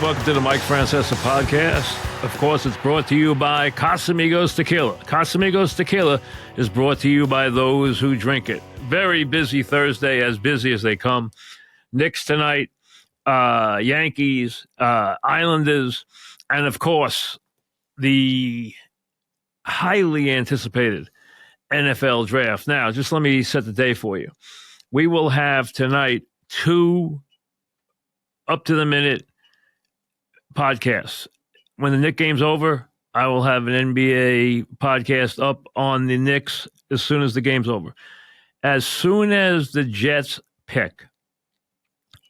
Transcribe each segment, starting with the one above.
Welcome to the Mike Francesa podcast. Of course, it's brought to you by Casamigos Tequila. Casamigos Tequila is brought to you by those who drink it. Very busy Thursday, as busy as they come. Knicks tonight, Yankees, Islanders, and of course, the highly anticipated NFL draft. Now, just let me set the day for you. We will have tonight 2 up-to-the-minute podcasts. When the Knicks game's over, I will have an NBA podcast up on the Knicks as soon as the game's over. As soon as the Jets pick,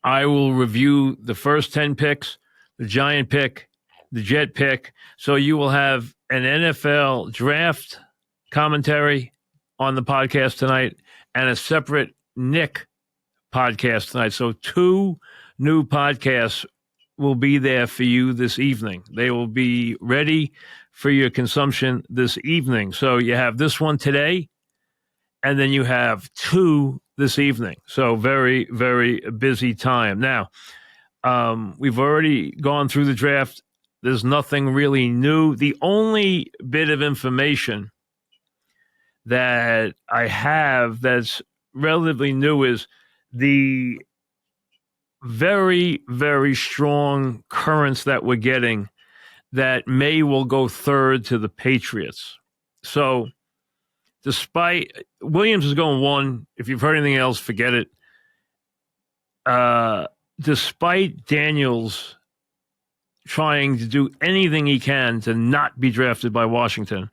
I will review the first 10 picks, the Giant pick, the Jet pick. So you will have an NFL draft commentary on the podcast tonight and a separate Knick podcast tonight. So 2 new podcasts will be there for you this evening. They will be ready for your consumption this evening. So you have this one today, and then you have 2 this evening. So very, very busy time. Now, we've already gone through the draft. There's nothing really new. The only bit of information that I have that's relatively new is the very, very strong currents that we're getting that May will go third to the Patriots. So despite Williams is going 1, if you've heard anything else, forget it. Despite Daniels trying to do anything he can to not be drafted by Washington,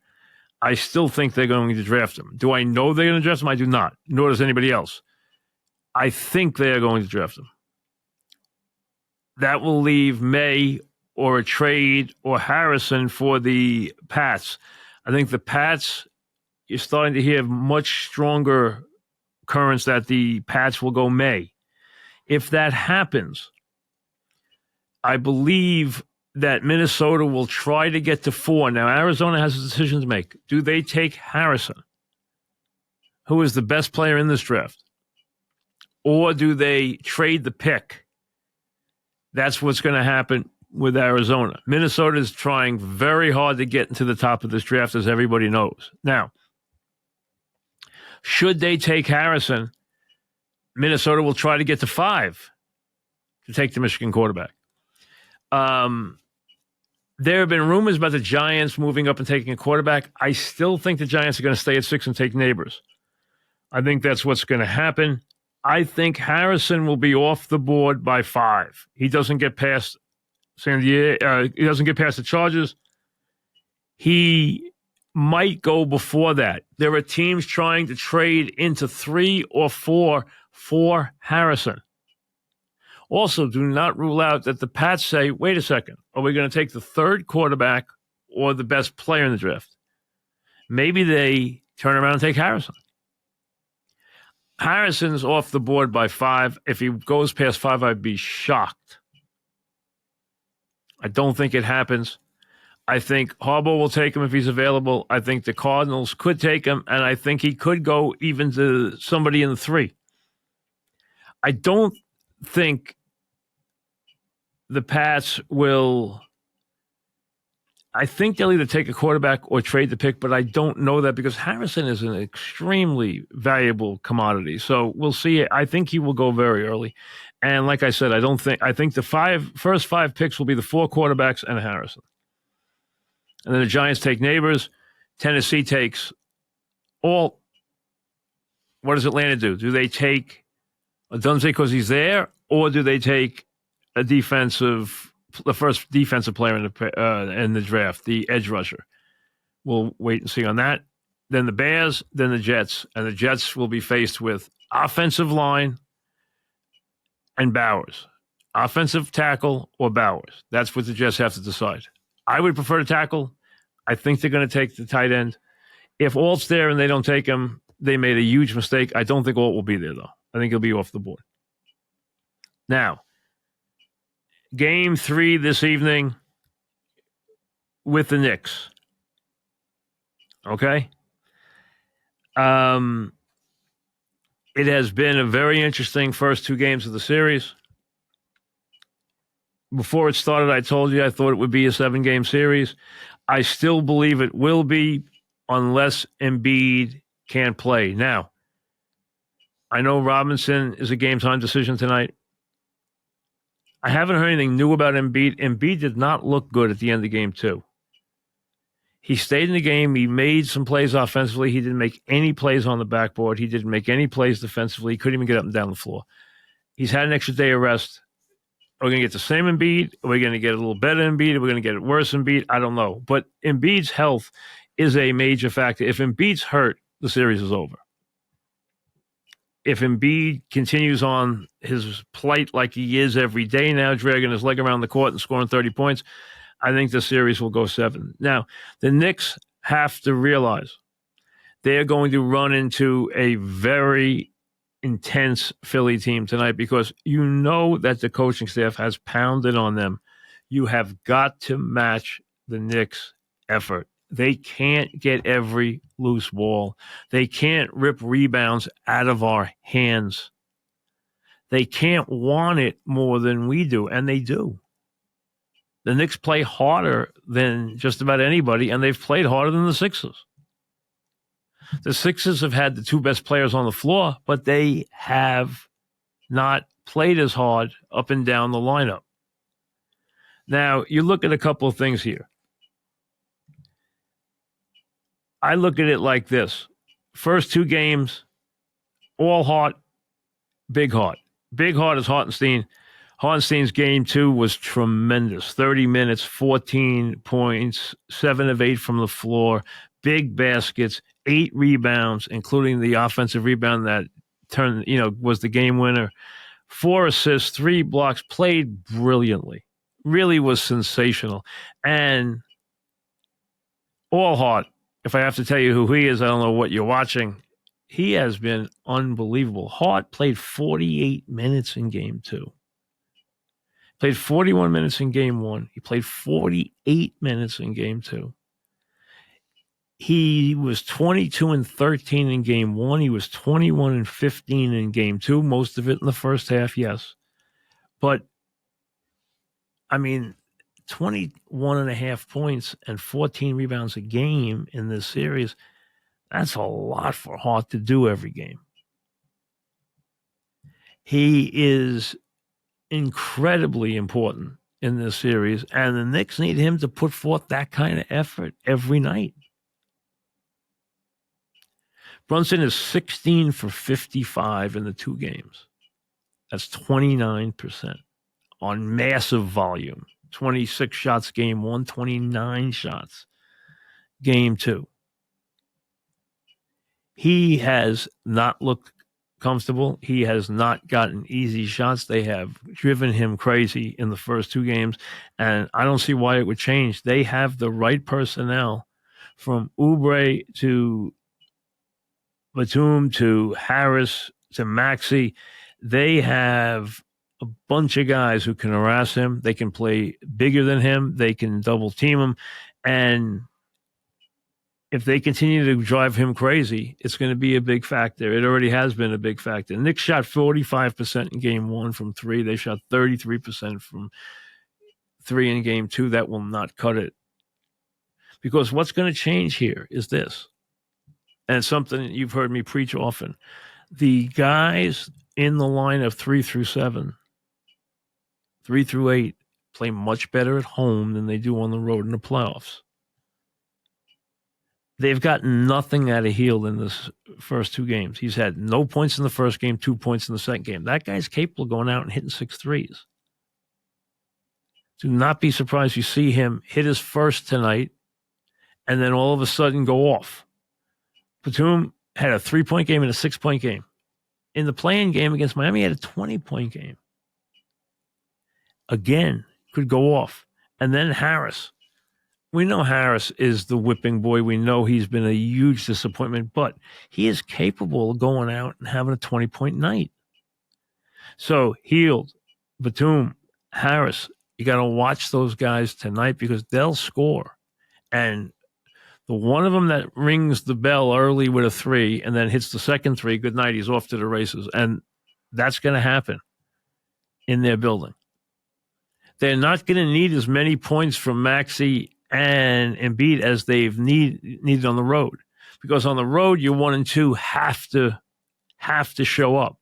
I still think they're going to draft him. Do I know they're going to draft him? I do not, nor does anybody else. I think they are going to draft him. That will leave May or a trade or Harrison for the Pats. I think the Pats, you're starting to hear much stronger currents that the Pats will go May. If that happens, I believe that Minnesota will try to get to 4. Now, Arizona has a decision to make. Do they take Harrison, who is the best player in this draft? Or do they trade the pick? That's what's going to happen with Arizona. Minnesota is trying very hard to get into the top of this draft, as everybody knows. Now, should they take Harrison, Minnesota will try to get to 5 to take the Michigan quarterback. There have been rumors about the Giants moving up and taking a quarterback. I still think the Giants are going to stay at 6 and take Neighbors. I think that's what's going to happen. I think Harrison will be off the board by 5. He doesn't get past San Diego. He doesn't get past the Chargers. He might go before that. There are teams trying to trade into 3 or 4 for Harrison. Also, do not rule out that the Pats say, wait a second, are we going to take the 3rd quarterback or the best player in the draft? Maybe they turn around and take Harrison. Harrison's off the board by 5. If he goes past 5, I'd be shocked. I don't think it happens. I think Harbaugh will take him if he's available. I think the Cardinals could take him, and I think he could go even to somebody in the 3. I don't think the Pats will. I think they'll either take a quarterback or trade the pick, but I don't know that because Harrison is an extremely valuable commodity. So we'll see. I think he will go very early. And like I said, I think the first 5 picks will be the 4 quarterbacks and Harrison. And then the Giants take Neighbors. Tennessee takes all. What does Atlanta do? Do they take Dunze because he's there, or do they take the first defensive player in the draft, the edge rusher? We'll wait and see on that. Then the Bears, then the Jets, and the Jets will be faced with offensive line and Bowers. Offensive tackle or Bowers. That's what the Jets have to decide. I would prefer to tackle. I think they're going to take the tight end. If Alt's there and they don't take him, they made a huge mistake. I don't think Alt will be there, though. I think he'll be off the board. Now, Game 3 this evening with the Knicks. Okay? It has been a very interesting first 2 games of the series. Before it started, I told you I thought it would be a 7-game series. I still believe it will be unless Embiid can't play. Now, I know Robinson is a game-time decision tonight. I haven't heard anything new about Embiid. Embiid did not look good at the end of game 2. He stayed in the game. He made some plays offensively. He didn't make any plays on the backboard. He didn't make any plays defensively. He couldn't even get up and down the floor. He's had an extra day of rest. Are we going to get the same Embiid? Are we going to get a little better Embiid? Are we going to get a worse Embiid? I don't know. But Embiid's health is a major factor. If Embiid's hurt, the series is over. If Embiid continues on his plight like he is every day now, dragging his leg around the court and scoring 30 points, I think the series will go 7. Now, the Knicks have to realize they're going to run into a very intense Philly team tonight because you know that the coaching staff has pounded on them. You have got to match the Knicks' effort. They can't get every loose ball. They can't rip rebounds out of our hands. They can't want it more than we do, and they do. The Knicks play harder than just about anybody, and they've played harder than the Sixers. The Sixers have had the 2 best players on the floor, but they have not played as hard up and down the lineup. Now, you look at a couple of things here. I look at it like this. First 2 games, all Hart, big Hart. Big Hart is Hartenstein. Hartenstein's game 2 was tremendous. 30 minutes, 14 points, 7 of 8 from the floor, big baskets, 8 rebounds, including the offensive rebound that was the game winner. 4 assists, 3 blocks, played brilliantly. Really was sensational. And all Hart, if I have to tell you who he is, I don't know what you're watching. He has been unbelievable. Hart played 48 minutes in game 2. Played 41 minutes in game 1. He played 48 minutes in game 2. He was 22 and 13 in game 1. He was 21 and 15 in game 2. Most of it in the first half, yes. But, 21 and a half points and 14 rebounds a game in this series, that's a lot for Hart to do every game. He is incredibly important in this series, and the Knicks need him to put forth that kind of effort every night. Brunson is 16 for 55 in the 2 games. That's 29% on massive volume. 26 shots game 1, 29 shots game 2. He has not looked comfortable. He has not gotten easy shots. They have driven him crazy in the first 2 games, and I don't see why it would change. They have the right personnel, from Oubre to Batum to Harris to Maxey. They have a bunch of guys who can harass him. They can play bigger than him. They can double team him. And if they continue to drive him crazy, it's going to be a big factor. It already has been a big factor. The Knicks shot 45% in game 1 from 3. They shot 33% from 3 in game 2. That will not cut it. Because what's going to change here is this. And it's something you've heard me preach often. The guys in the line of 3 through 7, 3 through 8, play much better at home than they do on the road in the playoffs. They've gotten nothing out of Hield in this first 2 games. He's had no points in the first game, 2 points in the second game. That guy's capable of going out and hitting 6 threes. Do not be surprised you see him hit his first tonight and then all of a sudden go off. Batum had a 3-point game and a 6-point game. In the play-in game against Miami, he had a 20-point game. Again, could go off. And then Harris. We know Harris is the whipping boy. We know he's been a huge disappointment, but he is capable of going out and having a 20-point night. So Hield, Batum, Harris, you got to watch those guys tonight because they'll score. And the one of them that rings the bell early with a 3 and then hits the second 3, good night, he's off to the races. And that's going to happen in their building. they're not going to need as many points from Maxey and Embiid as they've needed on the road, because on the road your 1 and 2 have to show up,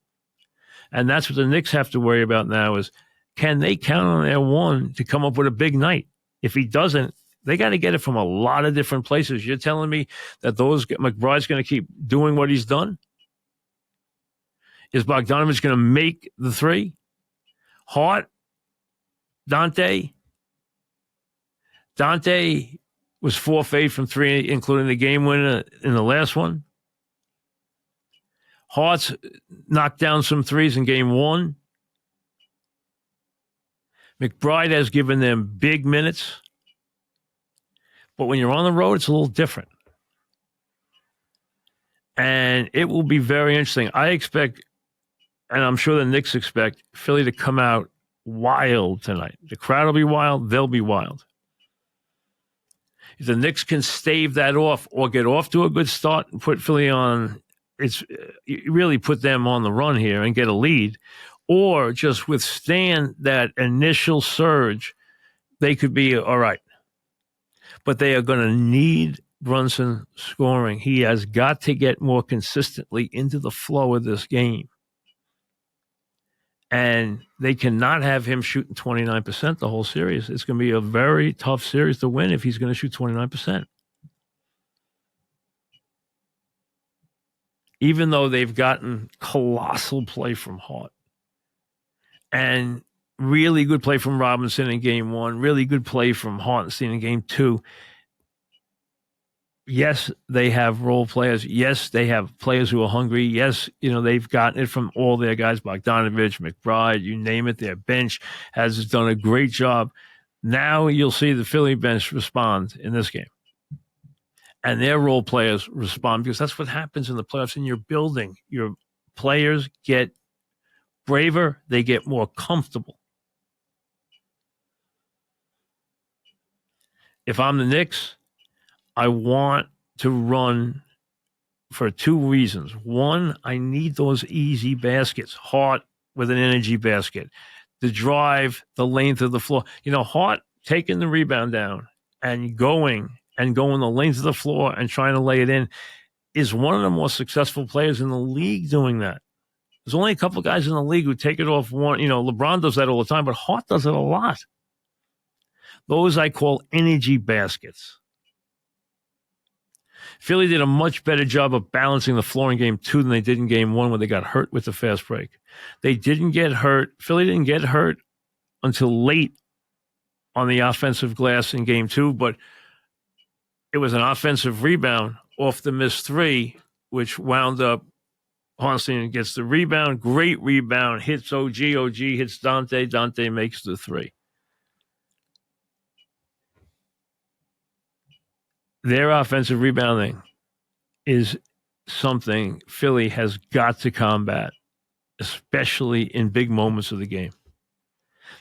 and that's what the Knicks have to worry about now: is can they count on their 1 to come up with a big night? If he doesn't, they got to get it from a lot of different places. You're telling me that McBride's going to keep doing what he's done? Is Bogdanovich going to make the 3? Hart, Dante was 4 for 8 from 3, including the game winner in the last one. Hart's knocked down some threes in game 1. McBride has given them big minutes. But when you're on the road, it's a little different. And it will be very interesting. I expect, and I'm sure the Knicks expect, Philly to come out wild tonight. The crowd will be wild. They'll be wild. If the Knicks can stave that off or get off to a good start and put Philly on, really put them on the run here and get a lead, or just withstand that initial surge, they could be all right. But they are going to need Brunson scoring. He has got to get more consistently into the flow of this game. And they cannot have him shooting 29% the whole series. It's going to be a very tough series to win if he's going to shoot 29%. Even though they've gotten colossal play from Hart and really good play from Robinson in game 1, really good play from Hartenstein in game 2. Yes, they have role players. Yes, they have players who are hungry. Yes, they've gotten it from all their guys, Bogdanovich, McBride, you name it. Their bench has done a great job. Now you'll see the Philly bench respond in this game. And their role players respond, because that's what happens in the playoffs in your building. Your players get braver. They get more comfortable. If I'm the Knicks, I want to run for 2 reasons. One, I need those easy baskets. Hart with an energy basket. The drive, the length of the floor. Hart taking the rebound down and going the length of the floor and trying to lay it in is one of the more successful players in the league doing that. There's only a couple of guys in the league who take it off one. LeBron does that all the time, but Hart does it a lot. Those I call energy baskets. Philly did a much better job of balancing the floor in game 2 than they did in game 1 when they got hurt with the fast break. They didn't get hurt. Philly didn't get hurt until late on the offensive glass in game 2, but it was an offensive rebound off the missed 3, which wound up Hartenstein gets the rebound. Great rebound. Hits OG. OG hits Dante. Dante makes the 3. Their offensive rebounding is something Philly has got to combat, especially in big moments of the game.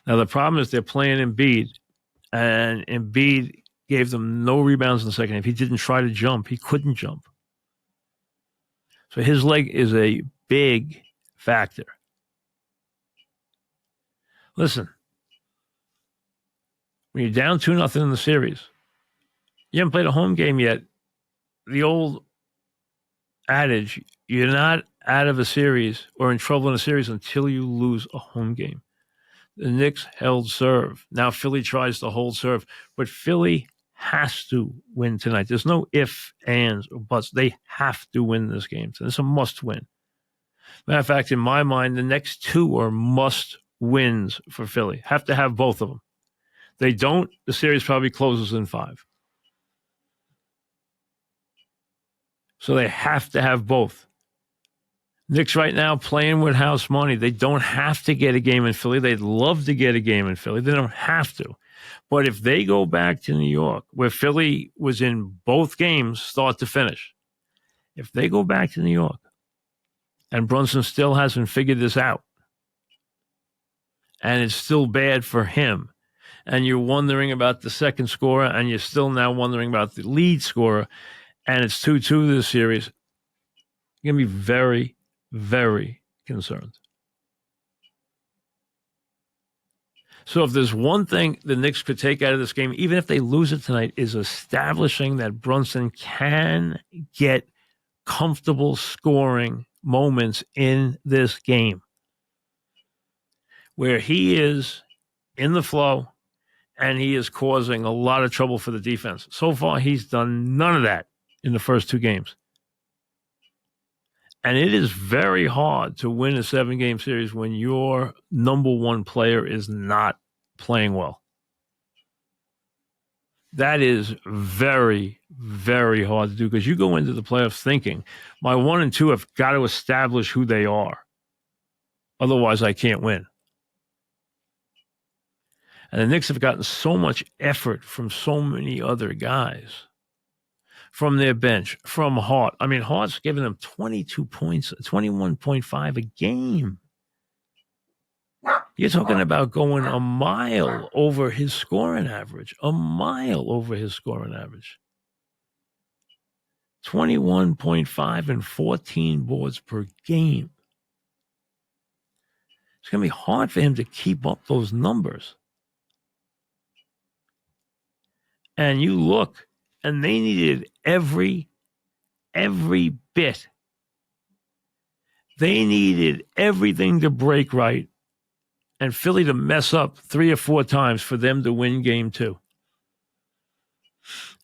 Now, the problem is they're playing Embiid, and Embiid gave them no rebounds in the second half. He didn't try to jump. He couldn't jump. So his leg is a big factor. Listen, when you're down 2-0 in the series, you haven't played a home game yet. The old adage, you're not out of a series or in trouble in a series until you lose a home game. The Knicks held serve. Now Philly tries to hold serve, but Philly has to win tonight. There's no ifs, ands, or buts. They have to win this game. So it's a must win. Matter of fact, in my mind, the next 2 are must wins for Philly. Have to have both of them. They don't, the series probably closes in 5. So they have to have both. Knicks right now playing with house money. They don't have to get a game in Philly. They'd love to get a game in Philly. They don't have to. But if they go back to New York, where Philly was in both games start to finish, if they go back to New York and Brunson still hasn't figured this out, and it's still bad for him, and you're wondering about the second scorer, and you're still now wondering about the lead scorer, and it's 2-2 this series, you're going to be very, very concerned. So if there's one thing the Knicks could take out of this game, even if they lose it tonight, is establishing that Brunson can get comfortable scoring moments in this game where he is in the flow and he is causing a lot of trouble for the defense. So far, he's done none of that in the first 2 games. And it is very hard to win a 7-game series when your number one player is not playing well. That is very, very hard to do because you go into the playoffs thinking, my 1 and 2 have got to establish who they are. Otherwise, I can't win. And the Knicks have gotten so much effort from so many other guys, from their bench, from Hart. I mean, Hart's giving them 22 points, 21.5 a game. You're talking about going a mile over his scoring average, 21.5 and 14 boards per game. It's going to be hard for him to keep up those numbers. And you look, and they needed every bit. They needed everything to break right and Philly to mess up 3 or 4 times for them to win game 2.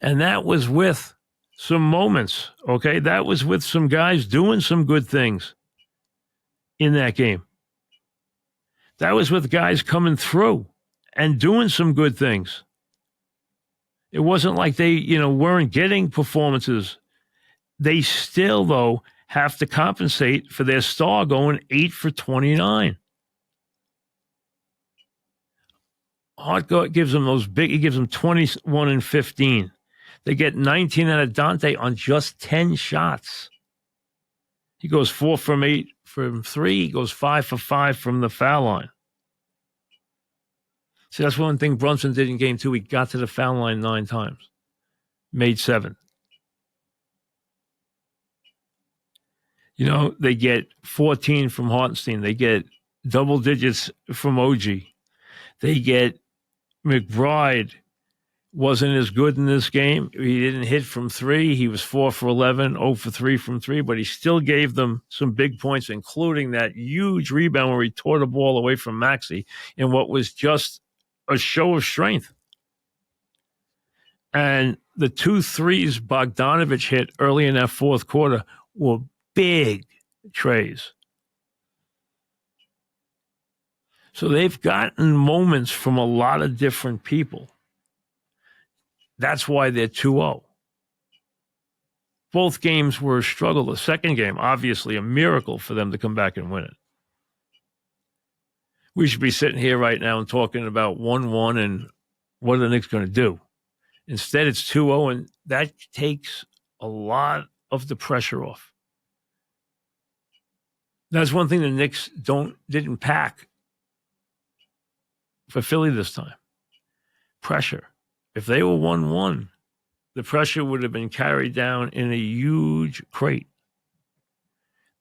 And that was with some moments, okay? That was with some guys doing some good things in that game. That was with guys coming through and doing some good things. It wasn't like they, weren't getting performances. They still, though, have to compensate for their star going 8 for 29. Hart gives them those big, he gives them 21 and 15. They get 19 out of Dante on just 10 shots. He goes 4 from 8 from 3. He goes 5 for 5 from the foul line. See, that's one thing Brunson did in game 2. He got to the foul line 9 times. Made 7. They get 14 from Hartenstein. They get double digits from OG. They get McBride wasn't as good in this game. He didn't hit from 3. He was 4 for 11, 0 for 3 from 3, but he still gave them some big points, including that huge rebound where he tore the ball away from Maxey in what was just a show of strength. And the 2 threes Bogdanovich hit early in that fourth quarter were big trays. So they've gotten moments from a lot of different people. That's why they're 2-0. Both games were a struggle. The second game, obviously, a miracle for them to come back and win it. We should be sitting here right now and talking about 1-1 and what are the Knicks going to do. Instead, it's 2-0, and that takes a lot of the pressure off. That's one thing the Knicks didn't pack for Philly this time. Pressure. If they were 1-1, the pressure would have been carried down in a huge crate.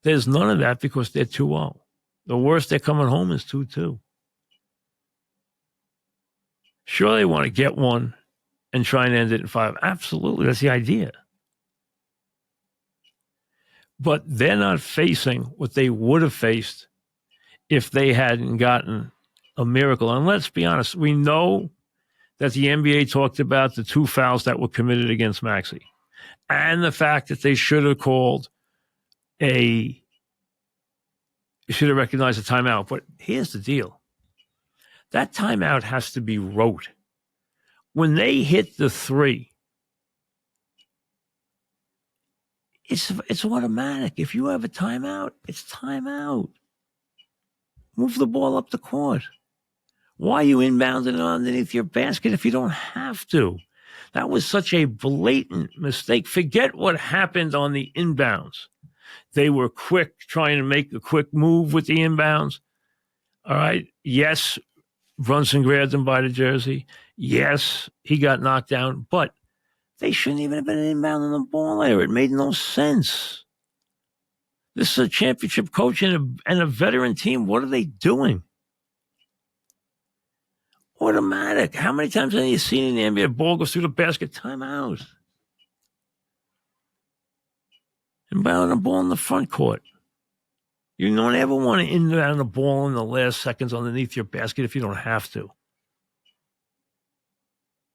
There's none of that because they're 2-0. The worst they're coming home is 2-2. Sure, they want to get one and try and end it in 5. Absolutely, that's the idea. But they're not facing what they would have faced if they hadn't gotten a miracle. And let's be honest, we know that the NBA talked about the 2 fouls that were committed against Maxey and the fact that they should have recognized a timeout. But here's the deal. That timeout has to be rote. When they hit the 3, it's automatic. If you have a timeout, it's timeout. Move the ball up the court. Why are you inbounding it underneath your basket if you don't have to? That was such a blatant mistake. Forget what happened on the inbounds. They were quick, trying to make a quick move with the inbounds. All right. Yes, Brunson grabbed him by the jersey. Yes, he got knocked down, but they shouldn't even have been inbounding the ball there. It made no sense. This is a championship coach and a veteran team. What are they doing? Automatic. How many times have you seen in the NBA a ball goes through the basket? Timeout. Inbound the ball in the front court. You don't ever want to inbound the ball in the last seconds underneath your basket if you don't have to.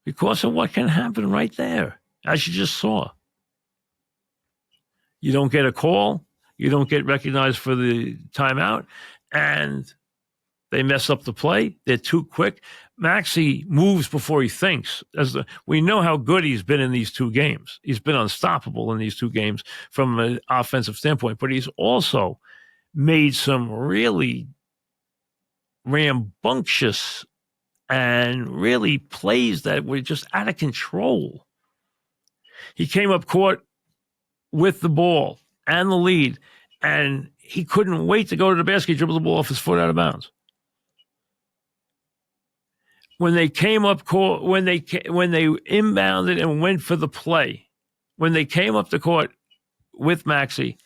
Because of what can happen right there, as you just saw. You don't get a call. You don't get recognized for the timeout. And they mess up the play. They're too quick. Maxey moves before he thinks. We know how good he's been in these two games. He's been unstoppable in these two games from an offensive standpoint, but he's also made some really rambunctious and really plays that were just out of control. He came up court with the ball and the lead, and he couldn't wait to go to the basket. He dribbled the ball off his foot out of bounds. When they came up court, when they inbounded and went for the play, when they came up the court with Maxey,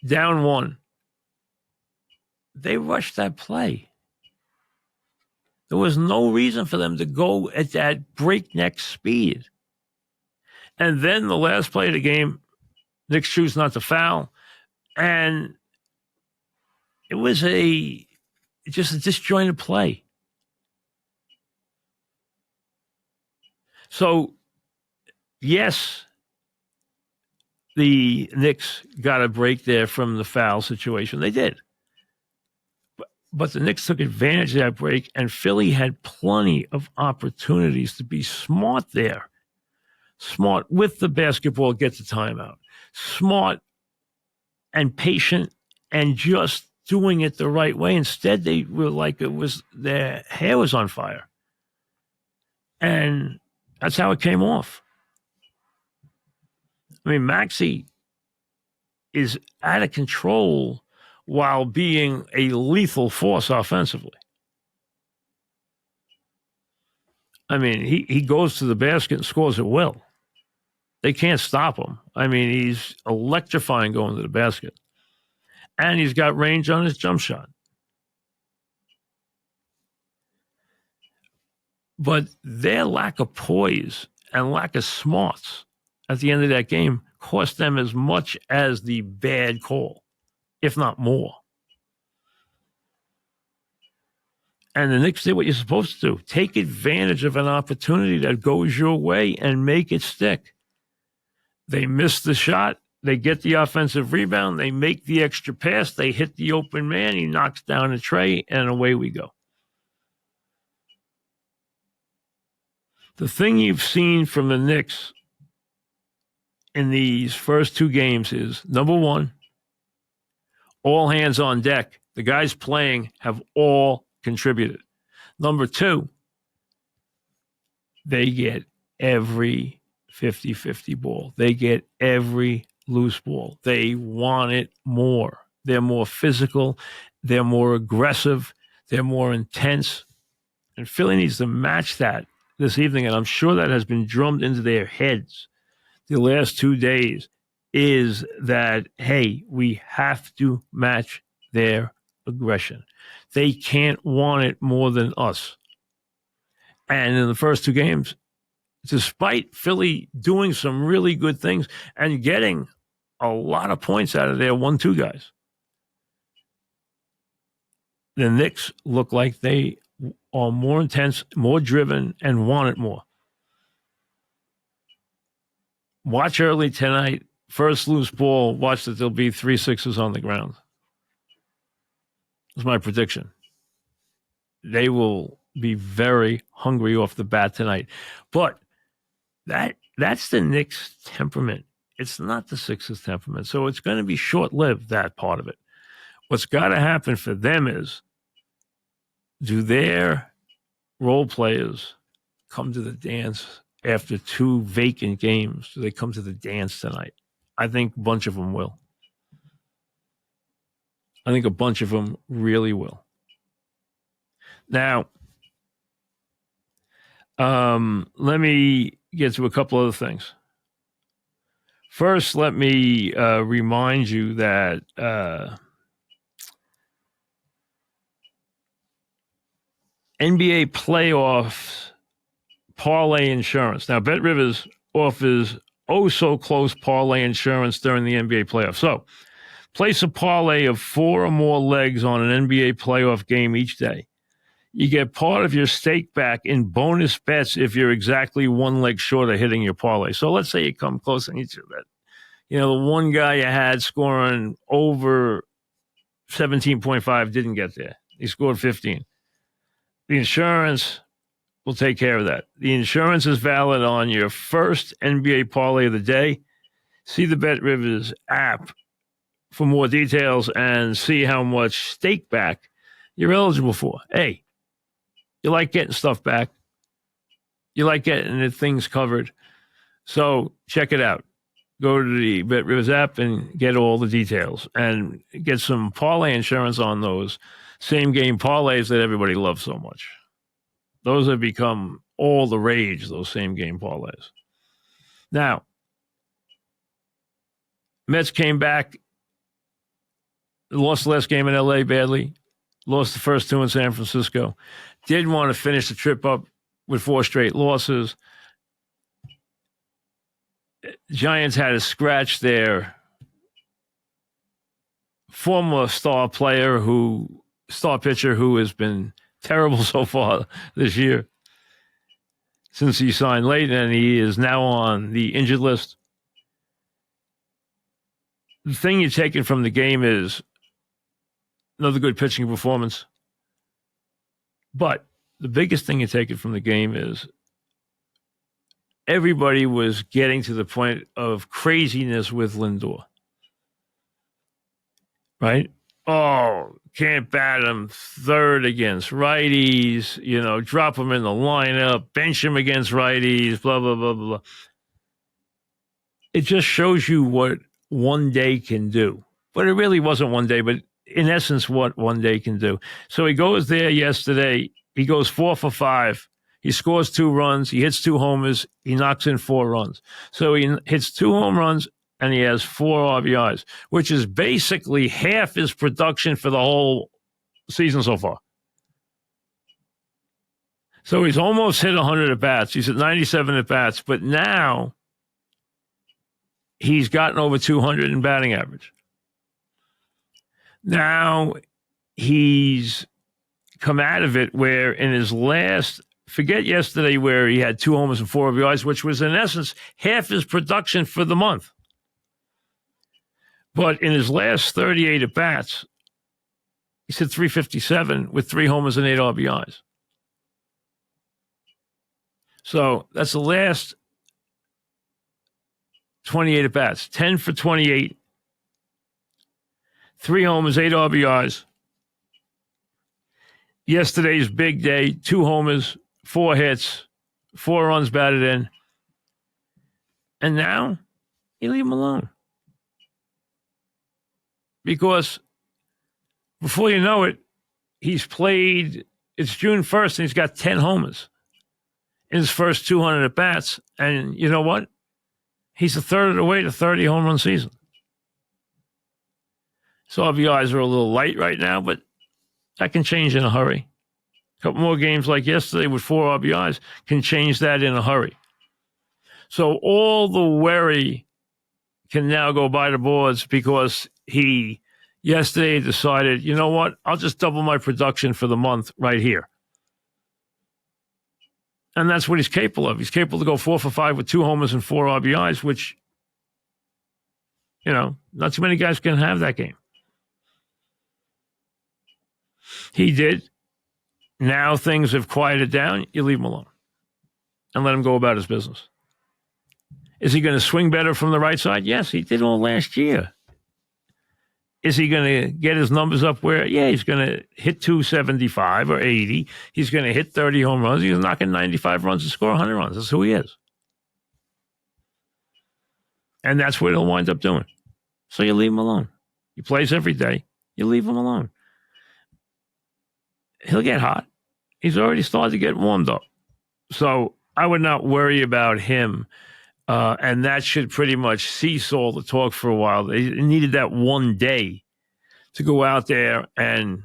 down one, they rushed that play. There was no reason for them to go at that breakneck speed. And then the last play of the game, Knicks choose not to foul, and it was just a disjointed play. So, yes, the Knicks got a break there from the foul situation. They did. But the Knicks took advantage of that break, and Philly had plenty of opportunities to be smart there. Smart with the basketball, get the timeout. Smart and patient and just doing it the right way. Instead, they were like their hair was on fire. And that's how it came off. I mean, Maxey is out of control while being a lethal force offensively. I mean, he goes to the basket and scores at will. They can't stop him. I mean, he's electrifying going to the basket. And he's got range on his jump shot. But their lack of poise and lack of smarts at the end of that game cost them as much as the bad call, if not more. And the Knicks did what you're supposed to do. Take advantage of an opportunity that goes your way and make it stick. They miss the shot. They get the offensive rebound. They make the extra pass. They hit the open man. He knocks down a tray, and away we go. The thing you've seen from the Knicks in these first two games is, number one, all hands on deck. The guys playing have all contributed. Number two, they get every 50-50 ball. They get every loose ball. They want it more. They're more physical. They're more aggressive. They're more intense. And Philly needs to match that this evening, and I'm sure that has been drummed into their heads the last 2 days, is that, hey, we have to match their aggression. They can't want it more than us. And in the first two games, despite Philly doing some really good things and getting a lot of points out of their 1-2 guys, the Knicks look like they are more intense, more driven, and want it more. Watch early tonight. First loose ball, watch that there'll be 3 Sixers on the ground. That's my prediction. They will be very hungry off the bat tonight. But that's the Knicks' temperament. It's not the Sixers' temperament. So it's going to be short-lived, that part of it. What's got to happen for them is, do their role players come to the dance after 2 vacant games? Do they come to the dance tonight? I think a bunch of them will. I think a bunch of them really will. Now, let me get to a couple other things. First, let me remind you that NBA playoffs parlay insurance. Now, Bet Rivers offers so close parlay insurance during the NBA playoffs. So, place a parlay of 4 or more legs on an NBA playoff game each day. You get part of your stake back in bonus bets if you're exactly 1 leg short of hitting your parlay. So let's say you come close and each of that. The one guy you had scoring over 17.5 didn't get there. He scored 15. The insurance will take care of that. The insurance is valid on your first NBA parlay of the day. See the Bet Rivers app for more details and see how much stake back you're eligible for. Hey, you like getting stuff back. You like getting the things covered. So check it out. Go to the Bet Rivers app and get all the details and get some parlay insurance on those same game parlays that everybody loves so much. Those have become all the rage, those same game parlays. Now, Mets came back, lost the last game in LA badly, lost the first 2 in San Francisco, didn't want to finish the trip up with 4 straight losses. Giants had to scratch their former star pitcher who has been terrible so far this year since he signed late, and he is now on the injured list. The thing you're taking from the game is another good pitching performance. But the biggest thing you're taking from the game is everybody was getting to the point of craziness with Lindor. Right? Oh, can't bat him third against righties, drop him in the lineup, bench him against righties, blah, blah, blah, blah. It just shows you what one day can do. But it really wasn't one day, but in essence, what one day can do. So he goes there yesterday. He goes 4 for 5. He scores 2 runs. He hits 2 homers. He knocks in 4 runs. So he hits 2 home runs, and he has 4 RBIs, which is basically half his production for the whole season so far. So he's almost hit 100 at-bats. He's at 97 at-bats, but now he's gotten over 200 in batting average. Now he's come out of it where in his last, forget yesterday where he had 2 homers and 4 RBIs, which was in essence half his production for the month. But in his last 38 at-bats, he's hit 357 with 3 homers and 8 RBIs. So that's the last 28 at-bats, 10 for 28, 3 homers, 8 RBIs. Yesterday's big day, 2 homers, 4 hits, 4 runs batted in. And now you leave him alone. Because before you know it, he's played, it's June 1st, and he's got 10 homers in his first 200 at-bats. And you know what? He's a third of the way to 30 home run season. So RBIs are a little light right now, but that can change in a hurry. A couple more games like yesterday with 4 RBIs can change that in a hurry. So all the worry can now go by the boards because he yesterday decided, you know what, I'll just double my production for the month right here. And that's what he's capable of. He's capable to go 4 for 5 with 2 homers and 4 RBIs, which, not too many guys can have that game. He did. Now things have quieted down. You leave him alone and let him go about his business. Is he going to swing better from the right side? Yes, he did all last year. Is he going to get his numbers up where, he's going to hit 275 or 80. He's going to hit 30 home runs. He's knocking 95 runs and score 100 runs. That's who he is. And that's what he'll wind up doing. So you leave him alone. He plays every day. You leave him alone. He'll get hot. He's already started to get warmed up. So I would not worry about him. And that should pretty much cease all the talk for a while. They needed that one day to go out there and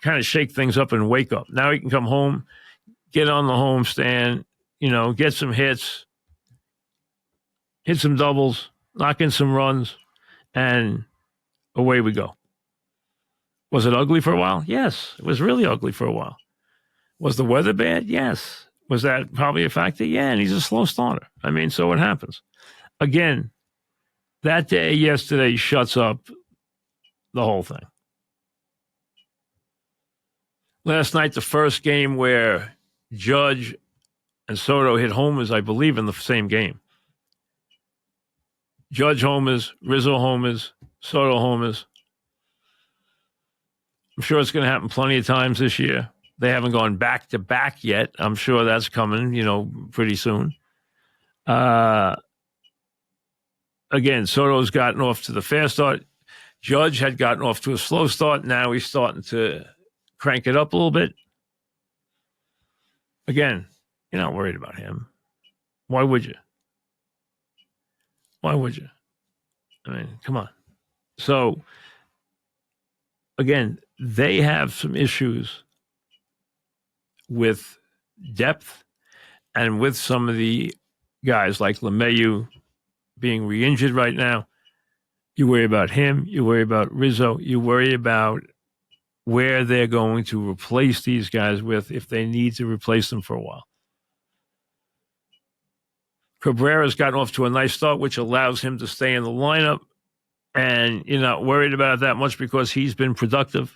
kind of shake things up and wake up. Now he can come home, get on the homestand, get some hits, hit some doubles, knock in some runs, and away we go. Was it ugly for a while? Yes, it was really ugly for a while. Was the weather bad? Yes. Was that probably a factor? Yeah, and he's a slow starter. So it happens. Again, that day yesterday shuts up the whole thing. Last night, the first game where Judge and Soto hit homers, I believe, in the same game. Judge homers, Rizzo homers, Soto homers. I'm sure it's going to happen plenty of times this year. They haven't gone back to back yet. I'm sure that's coming, pretty soon. Again, Soto's gotten off to the fast start. Judge had gotten off to a slow start. Now he's starting to crank it up a little bit. Again, you're not worried about him. Why would you? Come on. So, again, they have some issues with depth and with some of the guys like LeMahieu being re-injured right now. You worry about him. You worry about Rizzo. You worry about where they're going to replace these guys with if they need to replace them for a while. Cabrera's gotten off to a nice start, which allows him to stay in the lineup, and you're not worried about it that much because he's been productive.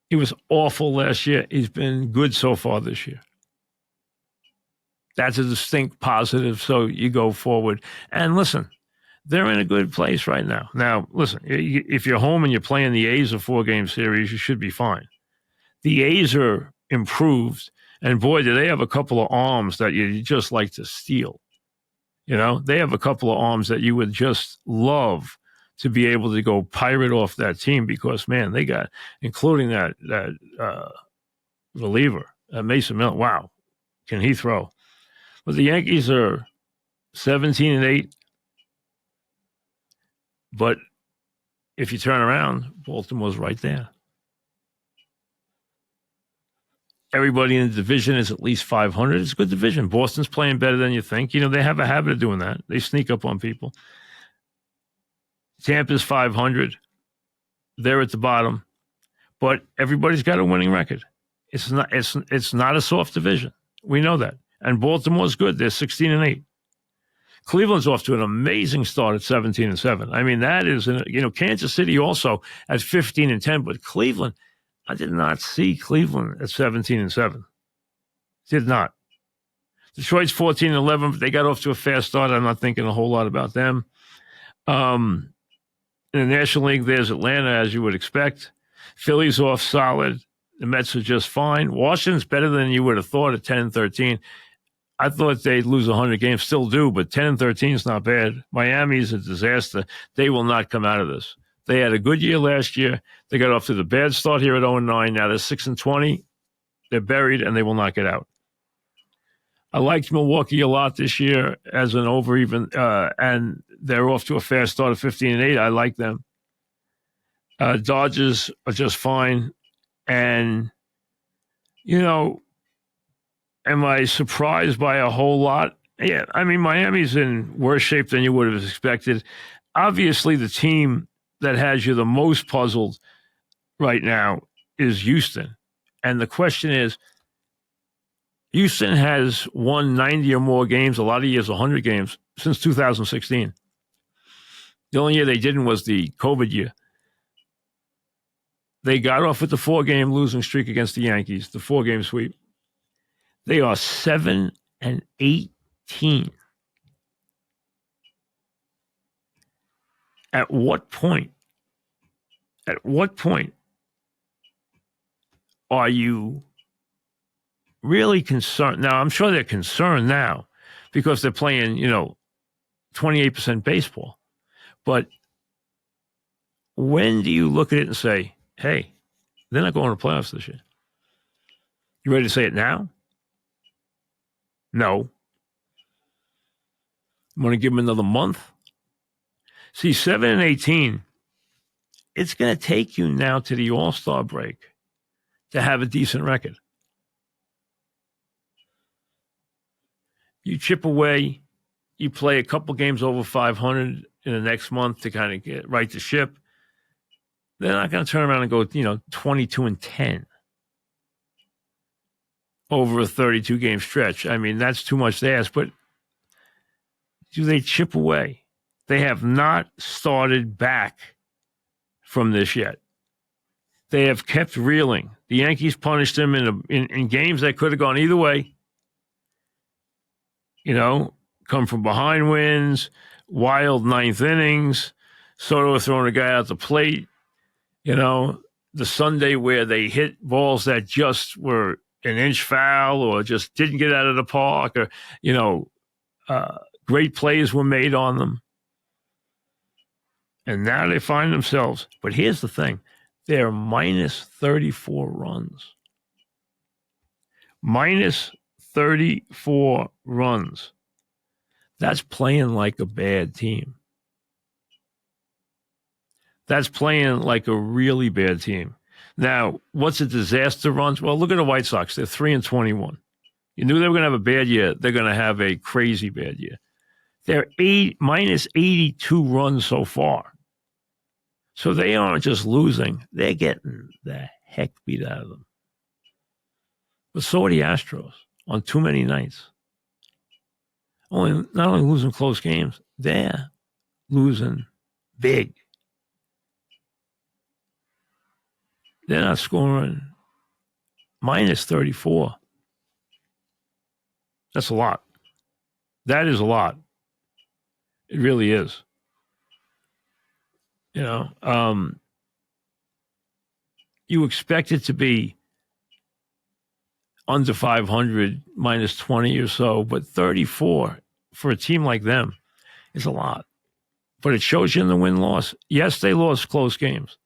He was awful last year. He's been good so far this year. That's a distinct positive, so you go forward. And listen, they're in a good place right now. Now, listen, if you're home and you're playing the A's a 4-game series, you should be fine. The A's are improved, and boy, do they have a couple of arms that you just like to steal. They have a couple of arms that you would just love to be able to go pirate off that team because, man, they got, including that reliever, Mason Miller. Wow, can he throw? But the Yankees are 17-8. But if you turn around, Baltimore's right there. Everybody in the division is at least 500. It's a good division. Boston's playing better than you think. They have a habit of doing that. They sneak up on people. Tampa's 500. They're at the bottom. But everybody's got a winning record. It's not a soft division. We know that. And Baltimore's good. They're 16-8. Cleveland's off to an amazing start at 17-7. That is, Kansas City also at 15-10, but Cleveland, I did not see Cleveland at 17-7. Did not. Detroit's 14-11, but they got off to a fast start. I'm not thinking a whole lot about them. In the National League, there's Atlanta, as you would expect. Philly's off solid. The Mets are just fine. Washington's better than you would have thought at 10-13. I thought they'd lose 100 games, still do, but 10-13 is not bad. Miami's a disaster. They will not come out of this. They had a good year last year. They got off to the bad start here at 0-9. Now they're 6-20. They're buried, and they will not get out. I liked Milwaukee a lot this year as an over even, and they're off to a fast start of 15-8. I like them. Dodgers are just fine. And, am I surprised by a whole lot? Yeah, Miami's in worse shape than you would have expected. Obviously, the team that has you the most puzzled right now is Houston. And the question is, Houston has won 90 or more games, a lot of years, 100 games, since 2016. The only year they didn't was the COVID year. They got off with the 4-game losing streak against the Yankees, the 4-game sweep. They are 7-18. At what point are you really concerned? Now, I'm sure they're concerned now because they're playing, 28% baseball. But when do you look at it and say, hey, they're not going to playoffs this year? You ready to say it now? No. I'm going to give them another month. See, 7-18 it's going to take you now to the All-Star break to have a decent record. You chip away, you play a couple games over 500 in the next month to kind of get right the ship. They're not going to turn around and go, 22-10 over a 32-game stretch. I mean, that's too much to ask, but do they chip away? They have not started back from this yet. They have kept reeling. The Yankees punished them in games that could have gone either way. Come from behind wins, wild ninth innings, Soto throwing a guy out the plate. The Sunday where they hit balls that just were an inch foul or just didn't get out of the park, or, great plays were made on them. And now they find themselves. But here's the thing. They're minus 34 runs. Minus 34 runs. That's playing like a bad team. That's playing like a really bad team. Now, what's a disaster runs? Well, look at the White Sox. They're 3-21. You knew they were going to have a bad year. They're going to have a crazy bad year. They're minus 82 runs so far. So they aren't just losing. They're getting the heck beat out of them. But so are the Astros on too many nights. Not only losing close games, they're losing big. They're not scoring. Minus 34. That's a lot. That is a lot. It really is. You expect it to be under 500, minus 20 or so, but 34 for a team like them is a lot. But it shows you in the win-loss. Yes, they lost close games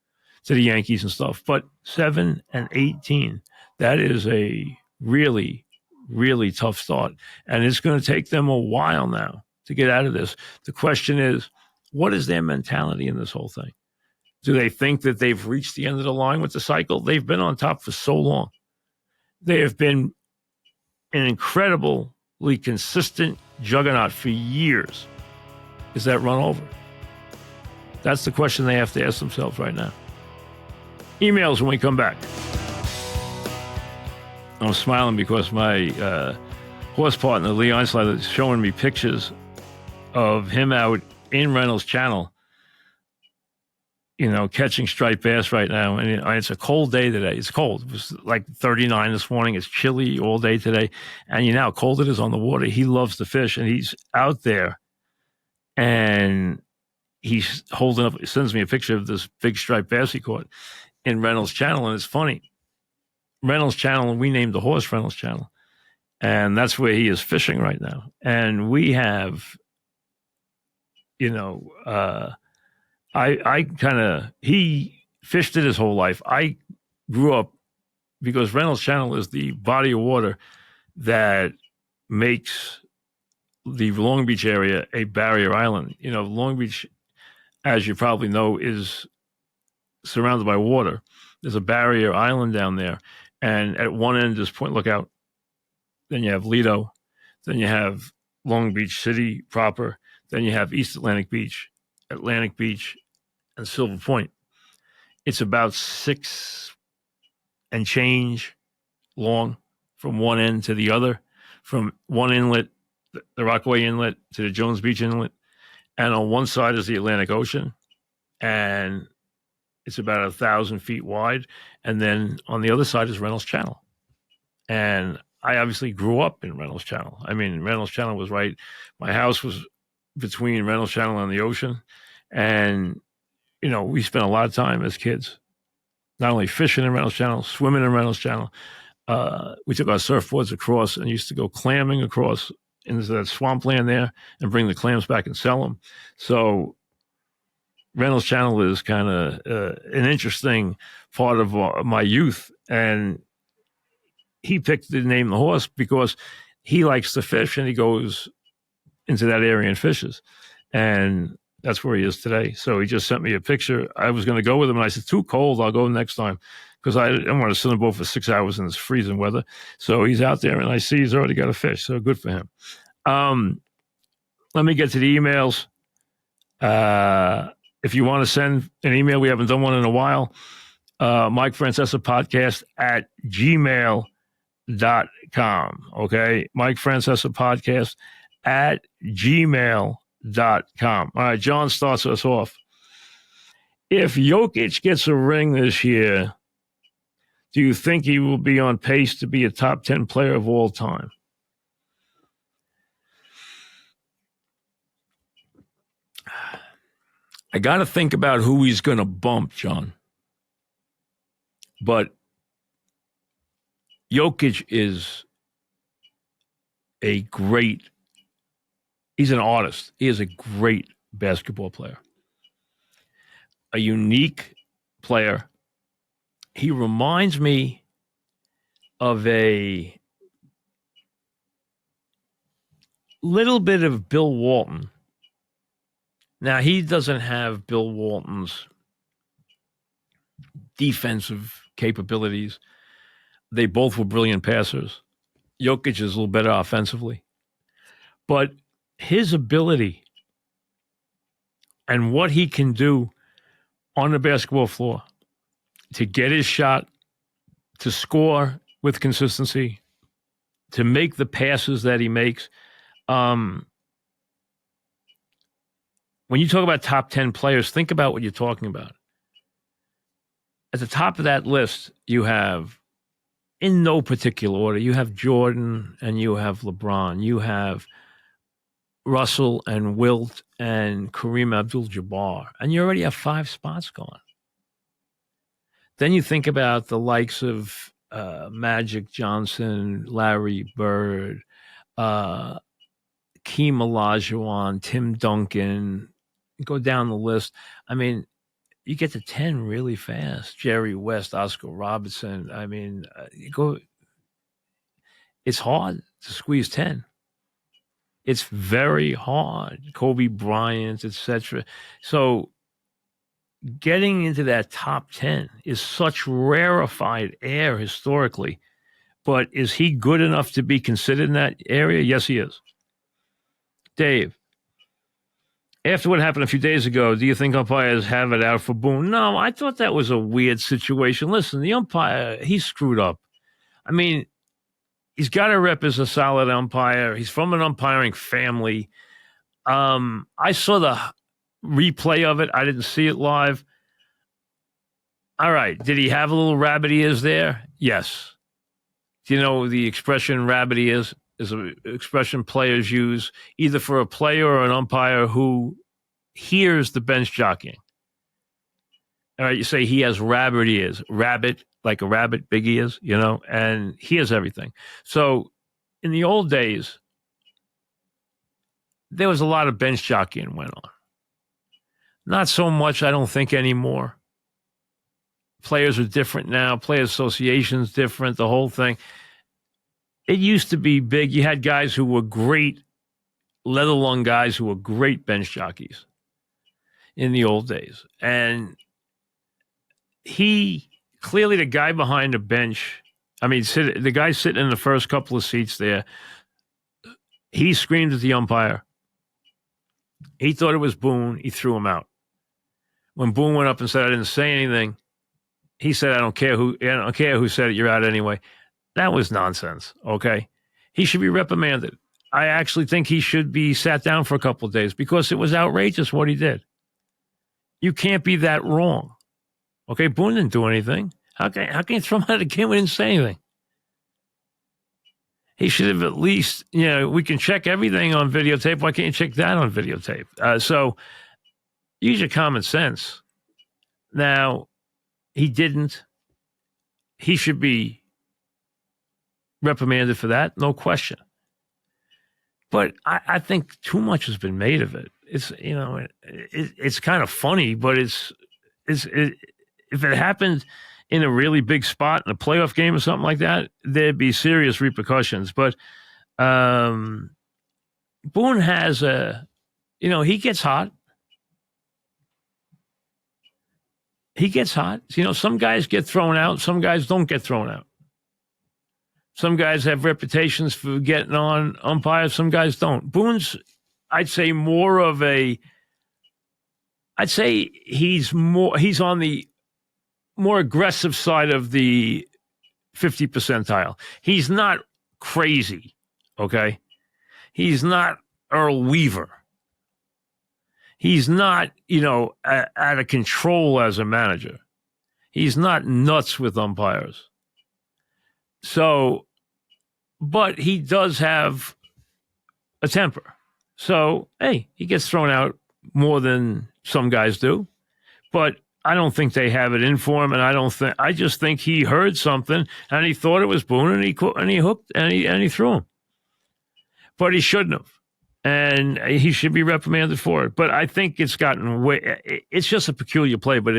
to the Yankees and stuff, but 7-18, that is a really, really tough start. And it's going to take them a while now to get out of this. The question is, what is their mentality in this whole thing? Do they think that they've reached the end of the line with the cycle? They've been on top for so long. They have been an incredibly consistent juggernaut for years. Is that run over? That's the question they have to ask themselves right now. Emails when we come back. I'm smiling because my horse partner, Lee Einslater, is showing me pictures of him out in Reynolds Channel, catching striped bass right now. And it's a cold day today. It's cold. It was like 39 this morning. It's chilly all day today. And how cold it is on the water. He loves to fish, and he's out there, and he's holding up, he sends me a picture of this big striped bass he caught in Reynolds Channel. And it's funny. Reynolds Channel, and we named the horse Reynolds Channel. And that's where he is fishing right now. And we have, he fished it his whole life. I grew up because Reynolds Channel is the body of water that makes the Long Beach area a barrier island. Long Beach, as you probably know, is surrounded by water. There's a barrier island down there. And at one end is Point Lookout. Then you have Lido. Then you have Long Beach City proper. Then you have East Atlantic Beach, and Silver Point. It's about 6 and change long from one end to the other, from one inlet, the Rockaway Inlet, to the Jones Beach Inlet. And on one side is the Atlantic Ocean, and it's about 1,000 feet wide. And then on the other side is Reynolds Channel. And I obviously grew up in Reynolds Channel. I mean, Reynolds Channel was right. My house was between Reynolds Channel and the ocean. And, we spent a lot of time as kids, not only fishing in Reynolds Channel, swimming in Reynolds Channel. We took our surfboards across and used to go clamming across into that swampland there and bring the clams back and sell them. So Reynolds Channel is kind of an interesting part of my youth. And he picked the name of the horse because he likes to fish, and he goes into that area and fishes. And That's where he is today. So he just sent me a picture. I was going to go with him, and I said, too cold. I'll go next time because I don't want to sit in a boat for 6 hours in this freezing weather. So he's out there, and I see he's already got a fish. So good for him. Let me get to the emails. If you want to send an email, we haven't done one in a while. Mike Francesa podcast at gmail.com. Okay. Mike Francesa podcast at gmail.com. All right. John starts us off. If Jokic gets a ring this year, do you think he will be on pace to be a top 10 player of all time? I got to think about who he's going to bump, John. But Jokic is he's an artist. He is a great basketball player. A unique player. He reminds me of a little bit of Bill Walton. Now, he doesn't have Bill Walton's defensive capabilities. They both were brilliant passers. Jokic is a little better offensively. But his ability and what he can do on the basketball floor to get his shot, to score with consistency, to make the passes that he makes. When you talk about top 10 players, think about what you're talking about. At the top of that list, you have, in no particular order, you have Jordan and you have LeBron. You have Russell and Wilt and Kareem Abdul-Jabbar. And you already have 5 spots gone. Then you think about the likes of Magic Johnson, Larry Bird, Keem Olajuwon, Tim Duncan. Go down the list. I mean, you get to 10 really fast. Jerry West, Oscar Robertson. I mean, it's hard to squeeze 10. It's very hard. Kobe Bryant, etc. So getting into that top 10 is such rarefied air historically. But is he good enough to be considered in that area? Yes, he is. Dave, after what happened a few days ago, do you think umpires have it out for Boone? No, I thought that was a weird situation. Listen, the umpire, he screwed up. I mean, he's got a rep as a solid umpire. He's from an umpiring family. I saw the replay of it. I didn't see it live. All right. Did he have a little rabbit ears there? Yes. Do you know the expression rabbit ears? Is an expression players use either for a player or an umpire who hears the bench jockeying. All right, you say he has rabbit ears, rabbit, like a rabbit, big ears, and he has everything. So in the old days, there was a lot of bench jockeying went on. Not so much, I don't think, anymore. Players are different now. Player association's different, the whole thing. It used to be big. You had guys who were great, leather lung guys who were great bench jockeys in the old days. And he, clearly the guy behind the bench, the guy sitting in the first couple of seats there, he screamed at the umpire. He thought it was Boone. He threw him out. When Boone went up and said, I didn't say anything, he said, I don't care who said it, you're out anyway. That was nonsense, okay? He should be reprimanded. I actually think he should be sat down for a couple of days because it was outrageous what he did. You can't be that wrong. Okay, Boone didn't do anything. How can you throw him out of the game? We didn't say anything. He should have at least, we can check everything on videotape. Why can't you check that on videotape? So use your common sense. Now, he didn't. He should be reprimanded for that, no question. But I think too much has been made of it. It's it's kind of funny, but if it happened in a really big spot in a playoff game or something like that, there'd be serious repercussions. But Boone has he gets hot. he gets hot. Some guys get thrown out. Some guys don't get thrown out. Some guys have reputations for getting on umpires. Some guys don't. Boone's, I'd say, he's on the more aggressive side of the 50 percentile. He's not crazy, okay? He's not Earl Weaver. He's not, out of control as a manager. He's not nuts with umpires. So, but he does have a temper. So, hey, he gets thrown out more than some guys do. But I don't think they have it in for him, and I just think he heard something and he thought it was Boone, and he hooked and he threw him. But he shouldn't have. And he should be reprimanded for it. But I think it's gotten way. It's just a peculiar play, but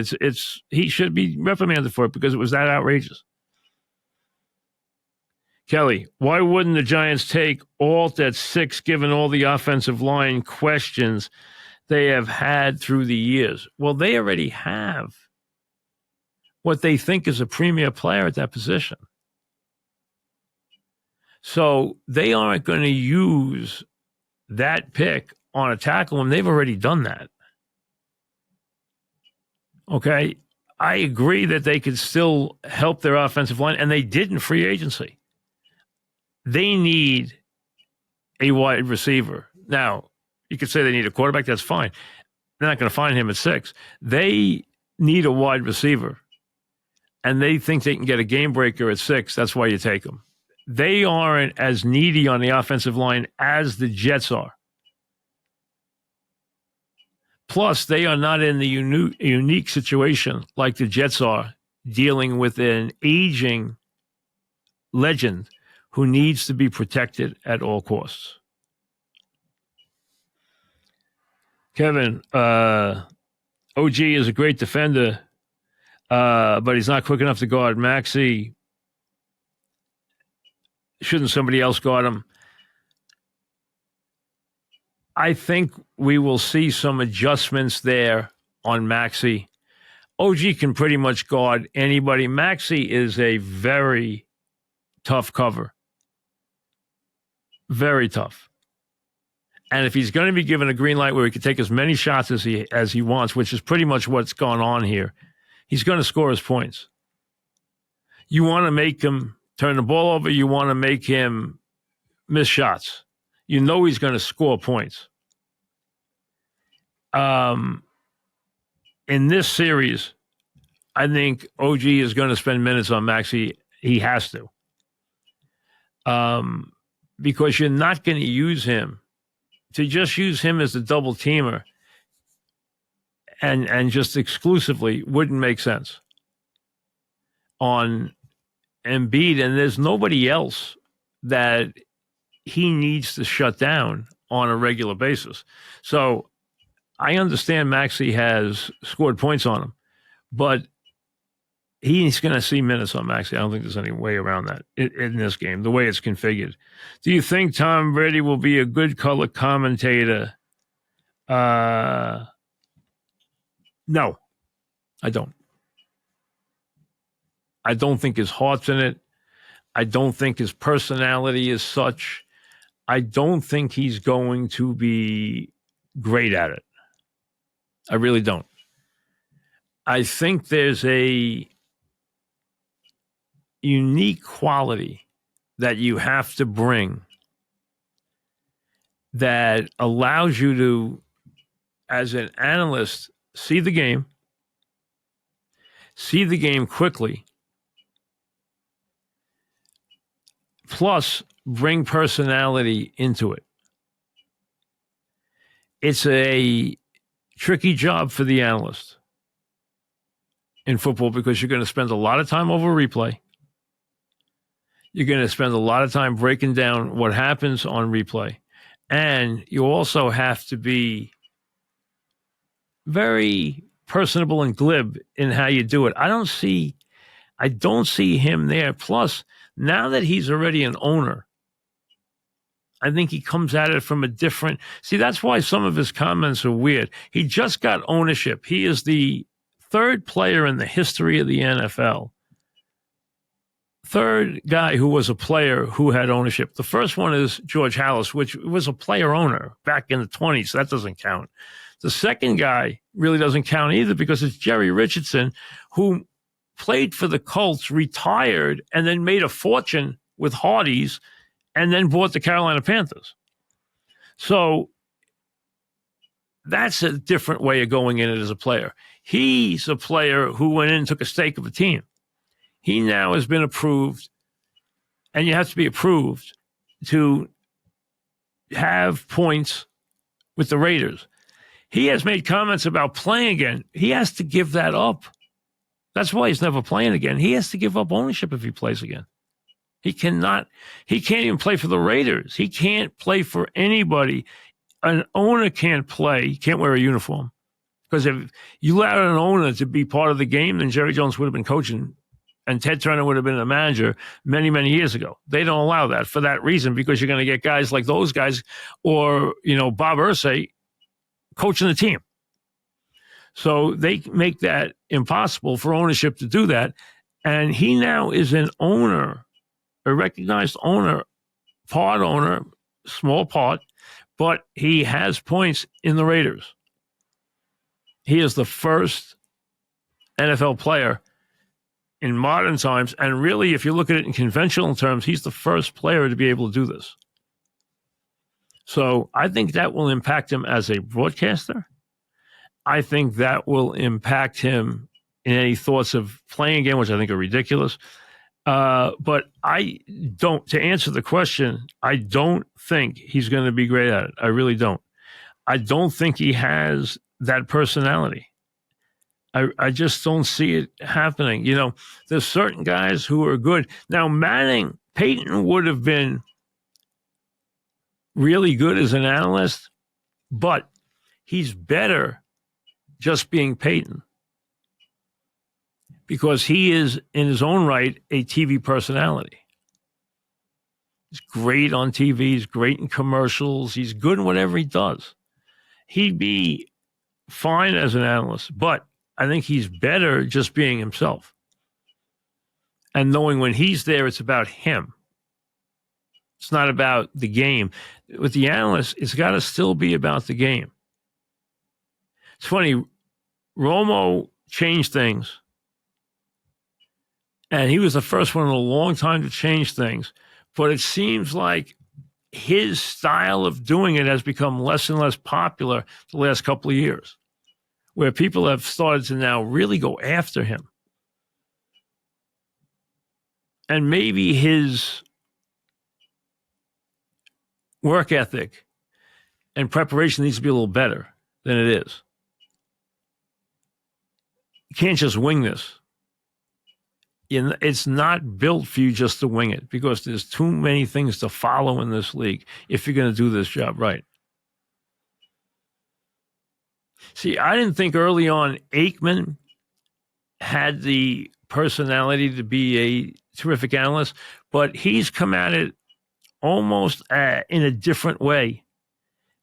he should be reprimanded for it because it was that outrageous. Kelly, why wouldn't the Giants take Alt at 6, given all the offensive line questions they have had through the years? Well, they already have what they think is a premier player at that position. So they aren't going to use that pick on a tackle, and they've already done that. Okay, I agree that they could still help their offensive line, and they did in free agency. They need a wide receiver. Now, you could say they need a quarterback. That's fine. They're not going to find him at 6. They need a wide receiver, and they think they can get a game breaker at 6. That's why you take them. They aren't as needy on the offensive line as the Jets are. Plus, they are not in the unique situation like the Jets are, dealing with an aging legend who needs to be protected at all costs. Kevin, OG is a great defender, but he's not quick enough to guard Maxey. Shouldn't somebody else guard him? I think we will see some adjustments there on Maxey. OG can pretty much guard anybody. Maxey is a very tough cover. Very tough. And if he's going to be given a green light where he can take as many shots as he wants, which is pretty much what's gone on here, he's going to score his points. You want to make him turn the ball over. You want to make him miss shots. You know he's going to score points. In this series, I think OG is going to spend minutes on Maxey. He has to. Because you're not going to use him. To just use him as a double teamer and just exclusively wouldn't make sense on Embiid, and there's nobody else that he needs to shut down on a regular basis. So I understand Maxey has scored points on him, but he's going to see minutes on Maxey. I don't think there's any way around that in this game, the way it's configured. Do you think Tom Brady will be a good color commentator? No, I don't. I don't think his heart's in it. I don't think his personality is such. I don't think he's going to be great at it. I really don't. I think there's a unique quality that you have to bring that allows you to, as an analyst, see the game quickly, plus bring personality into it. It's a tricky job for the analyst in football because you're going to spend a lot of time over replay. You're going to spend a lot of time breaking down what happens on replay. And you also have to be very personable and glib in how you do it. I don't see him there. Plus, now that he's already an owner, I think he comes at it from a different... See, that's why some of his comments are weird. He just got ownership. He is the third player in the history of the NFL, third guy who was a player who had ownership. The first one is George Halas, which was a player owner back in the 20s. So that doesn't count. The second guy really doesn't count either because it's Jerry Richardson, who played for the Colts, retired, and then made a fortune with Hardee's, and then bought the Carolina Panthers. So that's a different way of going in it as a player. He's a player who went in and took a stake of a team. He now has been approved, and you have to be approved to have points with the Raiders. He has made comments about playing again. He has to give that up. That's why he's never playing again. He has to give up ownership if he plays again. He can't even play for the Raiders. He can't play for anybody. An owner can't play. He can't wear a uniform. Because if you allowed an owner to be part of the game, then Jerry Jones would have been coaching and Ted Turner would have been a manager many, many years ago. They don't allow that for that reason, because you're going to get guys like those guys or, Bob Irsay coaching the team. So they make that impossible for ownership to do that. And he now is an owner, a recognized owner, part owner, small part, but he has points in the Raiders. He is the first NFL player in modern times, and really, if you look at it in conventional terms, he's the first player to be able to do this. So I think that will impact him as a broadcaster. I think that will impact him in any thoughts of playing again, which I think are ridiculous. But to answer the question, I don't think he's going to be great at it. I really don't. I don't think he has that personality. I just don't see it happening. There's certain guys who are good. Now, Peyton would have been really good as an analyst, but he's better just being Peyton because he is, in his own right, a TV personality. He's great on TV. He's great in commercials. He's good in whatever he does. He'd be fine as an analyst, but I think he's better just being himself and knowing when he's there, it's about him. It's not about the game. With the analyst, it's got to still be about the game. It's funny, Romo changed things, and he was the first one in a long time to change things, but it seems like his style of doing it has become less and less popular the last couple of years, where people have started to now really go after him. And maybe his work ethic and preparation needs to be a little better than it is. You can't just wing this. It's not built for you just to wing it because there's too many things to follow in this league if you're going to do this job right. See, I didn't think early on Aikman had the personality to be a terrific analyst, but he's come at it almost in a different way,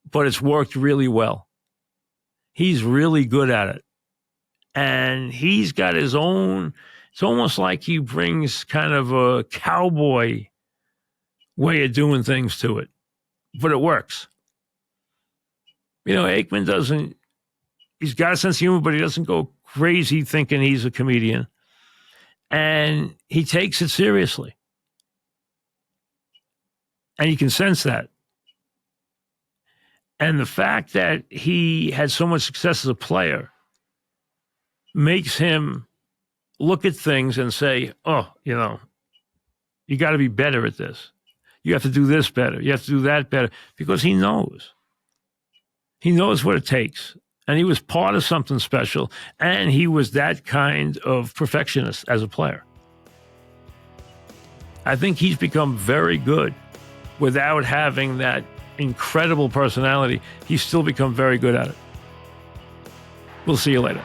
but it's worked really well. He's really good at it. And he's got his own, it's almost like he brings kind of a cowboy way of doing things to it, but it works. Aikman he's got a sense of humor, but he doesn't go crazy thinking he's a comedian. And he takes it seriously. And you can sense that. And the fact that he had so much success as a player makes him look at things and say, you got to be better at this. You have to do this better. You have to do that better. Because he knows. He knows what it takes. And he was part of something special. And he was that kind of perfectionist as a player. I think he's become very good without having that incredible personality. He's still become very good at it. We'll see you later.